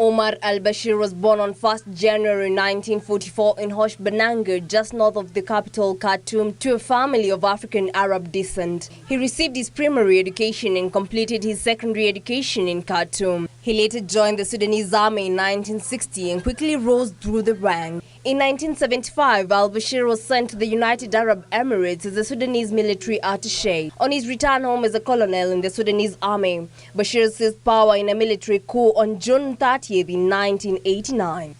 Omar Al Bashir was born on 1st January 1944 in Hosh Banangar, just north of the capital Khartoum, to a family of African Arab descent. He received his primary education and completed his secondary education in Khartoum. He later joined the Sudanese army in 1960 and quickly rose through the ranks. In 1975, Al Bashir was sent to the United Arab Emirates as a Sudanese military attaché. On his return home as a colonel in the Sudanese army, Bashir seized power in a military coup on June 30th in 1989.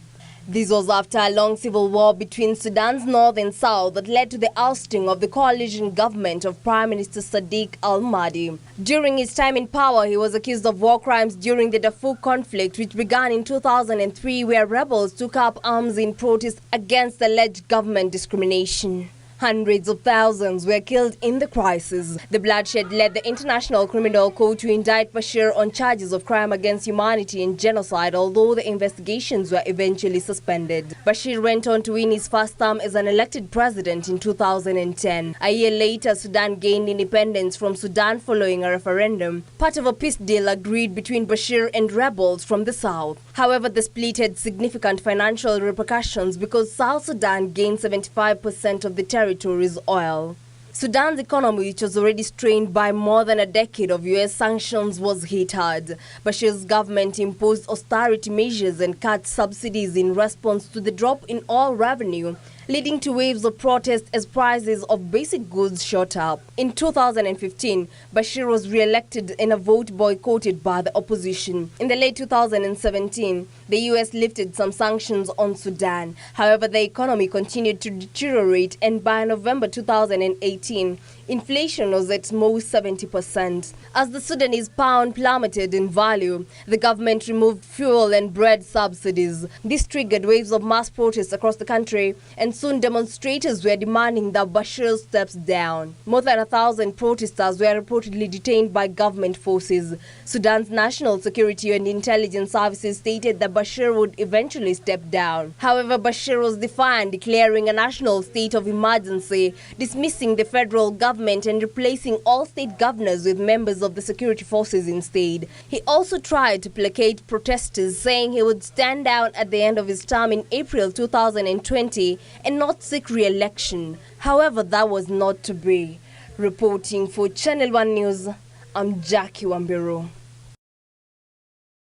This was after a long civil war between Sudan's north and south that led to the ousting of the coalition government of Prime Minister Sadiq al-Mahdi. During his time in power, he was accused of war crimes during the Darfur conflict, which began in 2003, where rebels took up arms in protest against alleged government discrimination. Hundreds of thousands were killed in the crisis. The bloodshed led the International Criminal Court to indict Bashir on charges of crime against humanity and genocide, although the investigations were eventually suspended. Bashir went on to win his first term as an elected president in 2010. A year later, Sudan gained independence from Sudan following a referendum, part of a peace deal agreed between Bashir and rebels from the south. However, the split had significant financial repercussions because South Sudan gained 75% of the territory's oil. Sudan's economy, which was already strained by more than a decade of U.S. sanctions, was hit hard. Bashir's government imposed austerity measures and cut subsidies in response to the drop in oil revenue, leading to waves of protest as prices of basic goods shot up. In 2015, Bashir was re-elected in a vote boycotted by the opposition. In the late 2017, the U.S. lifted some sanctions on Sudan. However, the economy continued to deteriorate, and by November 2018, inflation was at most 70%. As the Sudanese pound plummeted in value, the government removed fuel and bread subsidies. This triggered waves of mass protests across the country, and soon demonstrators were demanding that Bashir steps down. More than 1,000 protesters were reportedly detained by government forces. Sudan's National Security and Intelligence Services stated that Bashir would eventually step down. However, Bashir was defiant, declaring a national state of emergency, dismissing the federal government and replacing all state governors with members of the security forces instead. He also tried to placate protesters, saying he would stand down at the end of his term in April 2020 and not seek re-election. However, that was not to be. Reporting for Channel 1 News, I'm Jackline Wambiru.